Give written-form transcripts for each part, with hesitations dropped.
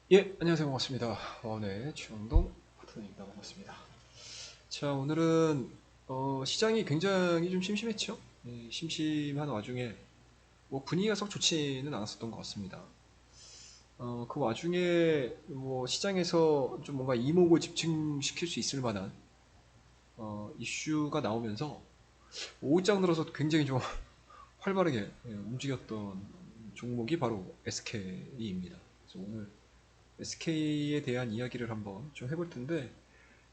예, 안녕하세요. 반갑습니다. 네, 최영동 파트너입니다. 반갑습니다. 자, 오늘은 시장이 굉장히 좀 심심했죠? 심심한 와중에 뭐 분위기가 썩 좋지는 않았었던 것 같습니다. 그 와중에 뭐 시장에서 좀 뭔가 이목을 집중시킬 수 있을 만한 이슈가 나오면서 오후장 들어서 굉장히 좀 활발하게 움직였던 종목이 바로 SK입니다. 그래서 오늘 SK에 대한 이야기를 한번 좀 해볼 텐데,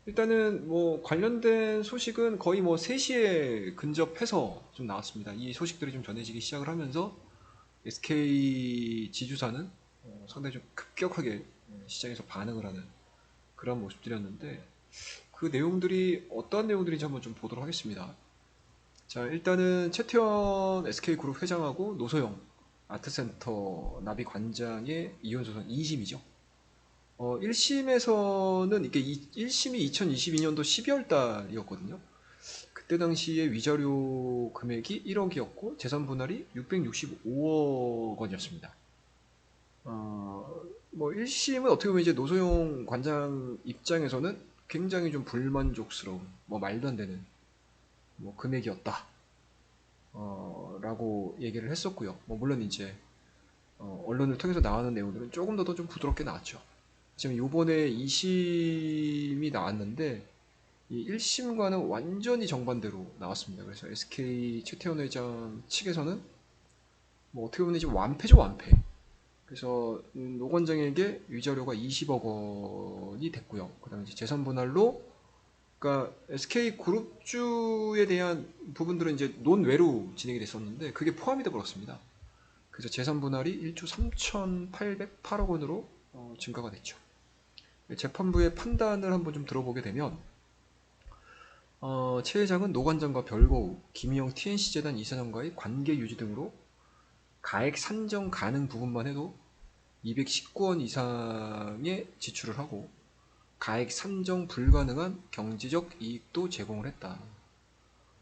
일단은 뭐 관련된 소식은 거의 뭐 3시에 근접해서 좀 나왔습니다. 이 소식들이 좀 전해지기 시작을 하면서 SK 지주사는 상당히 좀 급격하게 시장에서 반응을 하는 그런 모습들이었는데, 그 내용들이 어떠한 내용들인지 한번 좀 보도록 하겠습니다. 자, 일단은 최태원 SK그룹 회장하고 노소영 아트센터 나비 관장의 이혼 소송 2심이죠. 1심에서는 이게 1심이 2022년도 12월 달이었거든요. 그때 당시에 위자료 금액이 1억이었고 재산 분할이 665억 원이었습니다. 뭐 1심은 어떻게 보면 이제 노소영 관장 입장에서는 굉장히 좀 불만족스러운 뭐 말도 안 되는 뭐 금액이었다. 라고 얘기를 했었고요. 뭐 물론 이제 언론을 통해서 나오는 내용들은 조금 더 좀 부드럽게 나왔죠. 지금 요번에 2심이 나왔는데 이 1심과는 완전히 정반대로 나왔습니다. 그래서 SK 최태원 회장 측에서는 뭐 어떻게 보면 좀 완패죠, 완패. 그래서 노 관장에게 위자료가 20억 원이 됐고요. 그다음에 이제 재산 분할로 그러니까 SK 그룹주에 대한 부분들은 이제 논외로 진행이 됐었는데 그게 포함이 돼 버렸습니다. 그래서 재산 분할이 1조 3,808억 원으로 증가가 됐죠. 재판부의 판단을 한번 좀 들어보게 되면 최 회장은 노 관장과 별거 김희영 TNC재단 이사장과의 관계 유지 등으로 가액 산정 가능 부분만 해도 219원 이상의 지출을 하고 가액 산정 불가능한 경제적 이익도 제공을 했다.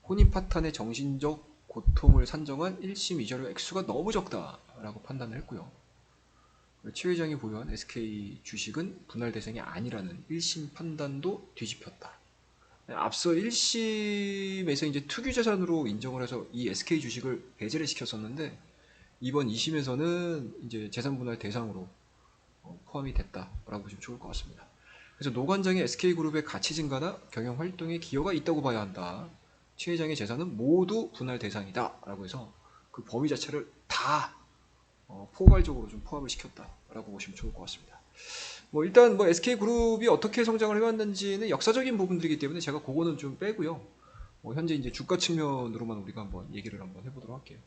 혼인 파탄의 정신적 고통을 산정한 1심 위자료 액수가 너무 적다라고 판단을 했고요. 최 회장이 보유한 SK 주식은 분할 대상이 아니라는 1심 판단도 뒤집혔다. 앞서 1심에서 이제 투기자산으로 인정을 해서 이 SK 주식을 배제를 시켰었는데 이번 2심에서는 이제 재산분할 대상으로 포함이 됐다라고 보시면 좋을 것 같습니다. 그래서 노 관장의 SK그룹의 가치 증가나 경영 활동에 기여가 있다고 봐야 한다. 최 회장의 재산은 모두 분할 대상이다라고 해서 그 범위 자체를 다 포괄적으로 좀 포함을 시켰다라고 보시면 좋을 것 같습니다. 뭐 일단 뭐 SK그룹이 어떻게 성장을 해왔는지는 역사적인 부분들이기 때문에 제가 그거는 좀 빼고요. 현재 이제 주가 측면으로만 우리가 한번 얘기를 한번 해보도록 할게요.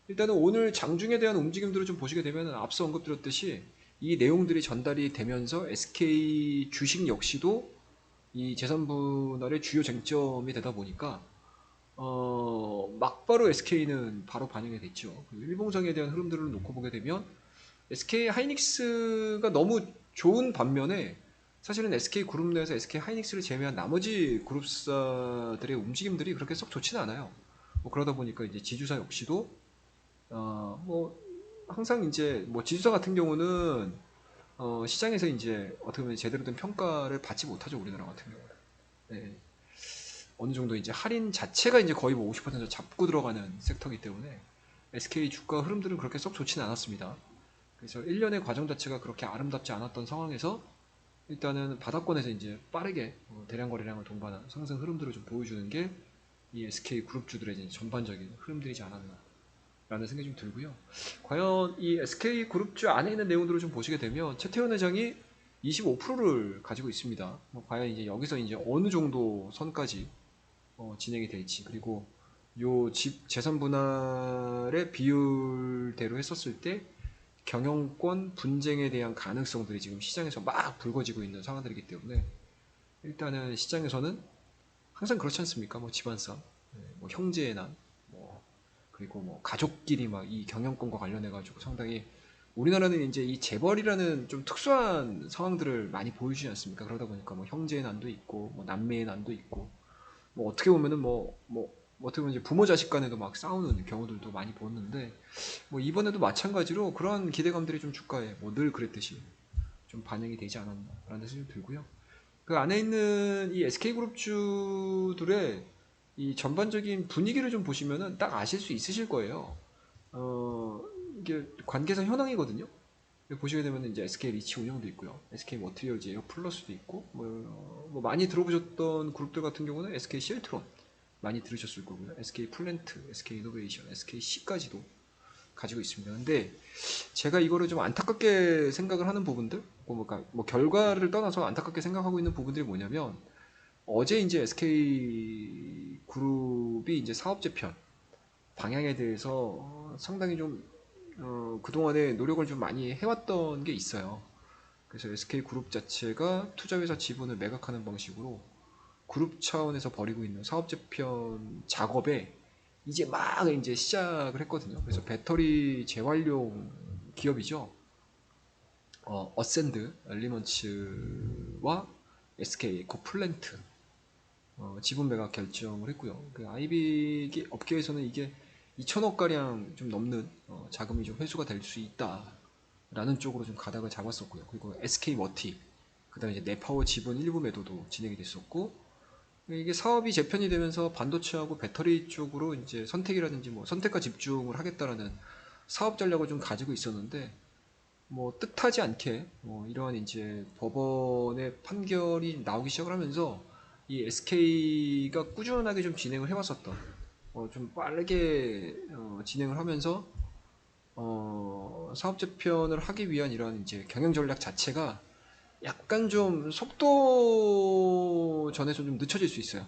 일단은 오늘 장중에 대한 움직임들을 좀 보시게 되면 앞서 언급드렸듯이 이 내용들이 전달이 되면서 SK 주식 역시도 이 재산 분할의 주요 쟁점이 되다 보니까 막바로 SK는 바로 반영이 됐죠. 일봉상에 대한 흐름들을 놓고 보게 되면 SK 하이닉스가 너무 좋은 반면에 사실은 SK 그룹 내에서 SK 하이닉스를 제외한 나머지 그룹사들의 움직임들이 그렇게 썩 좋지는 않아요. 뭐 그러다 보니까 이제 지주사 역시도 뭐 항상 이제 뭐 지주사 같은 경우는 시장에서 이제 어떻게 보면 제대로 된 평가를 받지 못하죠, 우리나라 같은 경우는. 네. 어느 정도 이제 할인 자체가 이제 거의 뭐 50% 잡고 들어가는 섹터이기 때문에 SK 주가 흐름들은 그렇게 썩 좋지는 않았습니다. 그래서 1년의 과정 자체가 그렇게 아름답지 않았던 상황에서 일단은 바닥권에서 이제 빠르게 대량 거래량을 동반한 상승 흐름들을 좀 보여주는 게 이 SK 그룹주들의 이제 전반적인 흐름들이지 않았나라는 생각이 좀 들고요. 과연 이 SK 그룹주 안에 있는 내용들을 좀 보시게 되면 최태원 회장이 25%를 가지고 있습니다. 과연 이제 여기서 이제 어느 정도 선까지 진행이 될지, 그리고 요 집 재산 분할의 비율대로 했었을 때 경영권 분쟁에 대한 가능성들이 지금 시장에서 막 불거지고 있는 상황들이기 때문에 일단은 시장에서는 항상 그렇지 않습니까? 뭐 집안싸움, 뭐 형제의 난, 뭐 그리고 뭐 가족끼리 막 이 경영권과 관련해 가지고 상당히 우리나라는 이제 이 재벌이라는 좀 특수한 상황들을 많이 보여주지 않습니까? 그러다 보니까 뭐 형제의 난도 있고 뭐 남매의 난도 있고 뭐 어떻게 보면은 뭐 어떻게 보면 이제 부모 자식 간에도 막 싸우는 경우들도 많이 보는데 뭐 이번에도 마찬가지로 그런 기대감들이 좀 주가에 뭐 늘 그랬듯이 좀 반영이 되지 않았나라는 생각이 들고요. 그 안에 있는 이 SK그룹주들의 이 전반적인 분위기를 좀 보시면은 딱 아실 수 있으실 거예요. 어, 이게 관계사 현황이거든요. 보시게 되면 이제 SK 리치 운영도 있고요. SK 머티리얼즈 에어 플러스도 있고, 뭐 많이 들어보셨던 그룹들 같은 경우는 SK 실트론 많이 들으셨을 거고요. SK 플랜트, SK 이노베이션, SKC까지도 가지고 있습니다. 근데 제가 이거를 좀 안타깝게 생각을 하는 부분들, 뭐 결과를 떠나서 안타깝게 생각하고 있는 부분들이 뭐냐면 어제 이제 SK 그룹이 이제 사업 재편 방향에 대해서 상당히 좀 그동안에 노력을 좀 많이 해왔던 게 있어요. 그래서 SK 그룹 자체가 투자회사 지분을 매각하는 방식으로 그룹 차원에서 벌이고 있는 사업 재편 작업에 이제 막 이제 시작을 했거든요. 그래서 배터리 재활용 기업이죠. 어센드, 엘리먼츠와 SK 에코플랜트 지분 매각 결정을 했고요. 그 아이비 업계에서는 이게 2천억 가량 좀 넘는 자금이 좀 회수가 될 수 있다라는 쪽으로 좀 가닥을 잡았었고요. 그리고 SK 머티, 그다음에 이제 네파워 지분 일부 매도도 진행이 됐었고 이게 사업이 재편이 되면서 반도체하고 배터리 쪽으로 이제 선택이라든지 뭐 선택과 집중을 하겠다라는 사업 전략을 좀 가지고 있었는데 뭐 뜻하지 않게 이러한 이제 법원의 판결이 나오기 시작을 하면서 이 SK가 꾸준하게 좀 진행을 해왔었던 좀 빠르게 진행을 하면서 사업 재편을 하기 위한 이런 이제 경영 전략 자체가 약간 좀 속도 전에서 좀 늦춰질 수 있어요.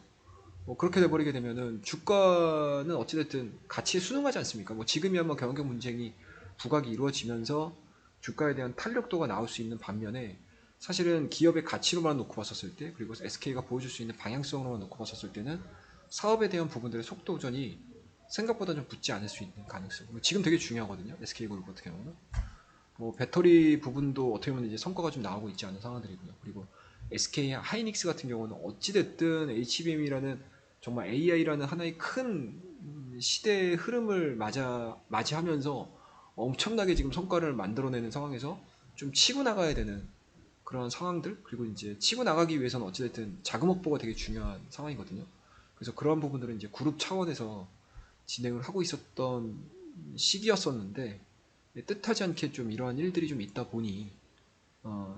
뭐 그렇게 돼버리게 되면은 주가는 어찌됐든 가치에 순응하지 않습니까? 뭐 지금이야 뭐 경영 분쟁이 부각이 이루어지면서 주가에 대한 탄력도가 나올 수 있는 반면에 사실은 기업의 가치로만 놓고 봤었을 때 그리고 SK가 보여줄 수 있는 방향성으로만 놓고 봤었을 때는 사업에 대한 부분들의 속도 우전이 생각보다 좀 붙지 않을 수 있는 가능성. 지금 되게 중요하거든요. SK그룹 같은 경우는. 뭐 배터리 부분도 어떻게 보면 이제 성과가 좀 나오고 있지 않은 상황들이고요. 그리고 SK 하이닉스 같은 경우는 어찌됐든 HBM이라는 정말 AI라는 하나의 큰 시대의 흐름을 맞이하면서 엄청나게 지금 성과를 만들어내는 상황에서 좀 치고 나가야 되는 그런 상황들 그리고 이제 치고 나가기 위해서는 어찌됐든 자금 확보가 되게 중요한 상황이거든요. 그래서 그런 부분들은 이제 그룹 차원에서 진행을 하고 있었던 시기였었는데 뜻하지 않게 좀 이러한 일들이 좀 있다 보니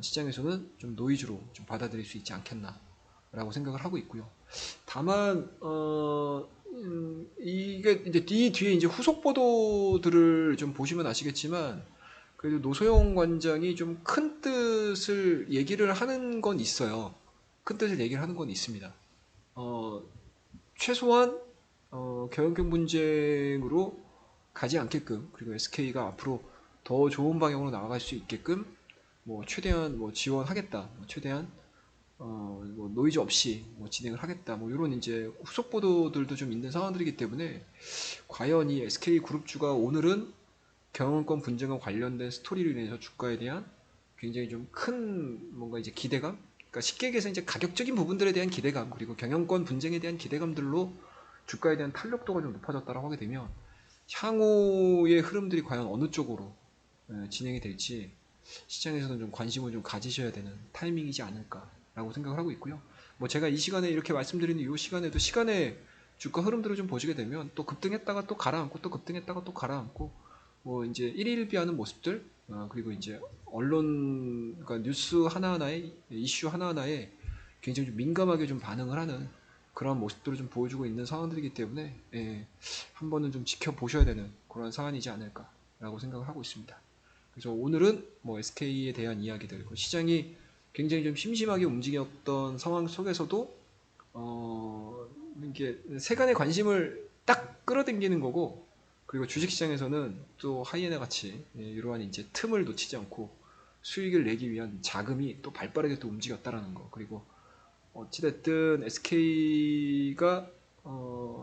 시장에서는 좀 노이즈로 좀 받아들일 수 있지 않겠나라고 생각을 하고 있고요. 다만 이게 이제 이 뒤에 이제 후속 보도들을 좀 보시면 아시겠지만 그래도 노소영 관장이 좀 큰 뜻을 얘기를 하는 건 있어요. 큰 뜻을 얘기를 하는 건 있습니다. 어, 최소한 경영권 분쟁으로 가지 않게끔 그리고 SK가 앞으로 더 좋은 방향으로 나아갈 수 있게끔 뭐 최대한 뭐 지원하겠다, 뭐 최대한 뭐 노이즈 없이 뭐 진행을 하겠다, 뭐 이런 이제 후속 보도들도 좀 있는 상황들이기 때문에 과연 이 SK 그룹주가 오늘은 경영권 분쟁과 관련된 스토리로 인해서 주가에 대한 굉장히 좀 큰 뭔가 이제 기대감, 그러니까 쉽게 얘기해서 이제 가격적인 부분들에 대한 기대감 그리고 경영권 분쟁에 대한 기대감들로 주가에 대한 탄력도가 좀 높아졌다라고 하게 되면 향후의 흐름들이 과연 어느 쪽으로 진행이 될지 시장에서는 좀 관심을 좀 가지셔야 되는 타이밍이지 않을까라고 생각을 하고 있고요. 뭐 제가 이 시간에 이렇게 말씀드리는 이 시간에도 시간에 주가 흐름들을 좀 보시게 되면 또 급등했다가 또 가라앉고 또 급등했다가 또 가라앉고 뭐 이제 일일비하는 모습들 그리고 이제 언론 그러니까 뉴스 하나하나에 이슈 하나하나에 굉장히 좀 민감하게 좀 반응을 하는 그런 모습들을 좀 보여주고 있는 상황들이기 때문에 한 번은 좀 지켜보셔야 되는 그런 사안이지 않을까라고 생각을 하고 있습니다. 그래서 오늘은 뭐 SK에 대한 이야기들, 시장이 굉장히 좀 심심하게 움직였던 상황 속에서도 이게 세간의 관심을 딱 끌어당기는 거고, 그리고 주식시장에서는 또 하이에나 같이 이러한 이제 틈을 놓치지 않고 수익을 내기 위한 자금이 또 발빠르게 또 움직였다라는 거. 그리고 어찌됐든 SK가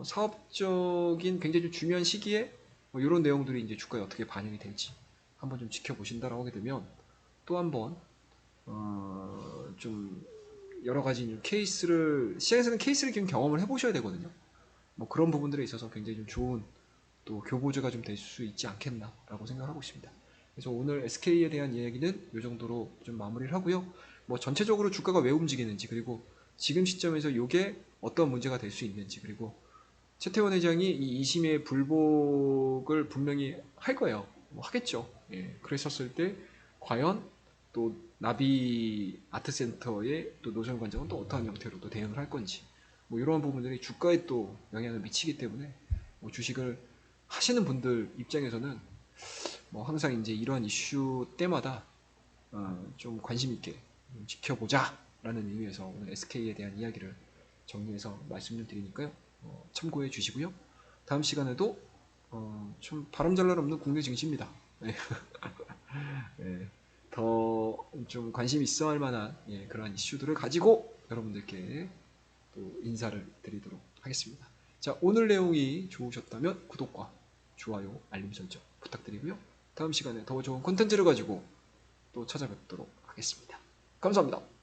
사업적인 굉장히 좀 중요한 시기에 뭐 이런 내용들이 이제 주가에 어떻게 반영이 될지 한번 좀 지켜보신다라고 하게 되면 또 한번 좀 여러 가지 케이스를 시장에서는 케이스를 좀 경험을 해보셔야 되거든요. 뭐 그런 부분들에 있어서 굉장히 좀 좋은 또 교보제가 좀 될 수 있지 않겠나라고 생각하고 있습니다. 그래서 오늘 SK에 대한 이야기는 이 정도로 좀 마무리를 하고요. 뭐 전체적으로 주가가 왜 움직이는지, 그리고 지금 시점에서 이게 어떤 문제가 될 수 있는지, 그리고 최태원 회장이 이 2심의 불복을 분명히 할 거예요. 뭐 하겠죠. 예, 그랬었을 때 과연 또 나비 아트센터의 또 노정 관장은 또 어떠한 형태로 또 대응을 할 건지, 뭐 이러한 부분들이 주가에 또 영향을 미치기 때문에 뭐 주식을 하시는 분들 입장에서는 뭐 항상 이제 이러한 이슈 때마다 좀 관심 있게 지켜보자라는 의미에서 오늘 SK에 대한 이야기를 정리해서 말씀을 드리니까요. 참고해 주시고요. 다음 시간에도 좀 바람 잘 날 없는 국내 증시입니다. 네. 네. 더좀 관심 있어 할 만한 그러한 이슈들을 가지고 여러분들께 또 인사를 드리도록 하겠습니다. 자, 오늘 내용이 좋으셨다면 구독과 좋아요, 알림 설정 부탁드리고요. 다음 시간에 더 좋은 콘텐츠를 가지고 또 찾아뵙도록 하겠습니다. 감사합니다.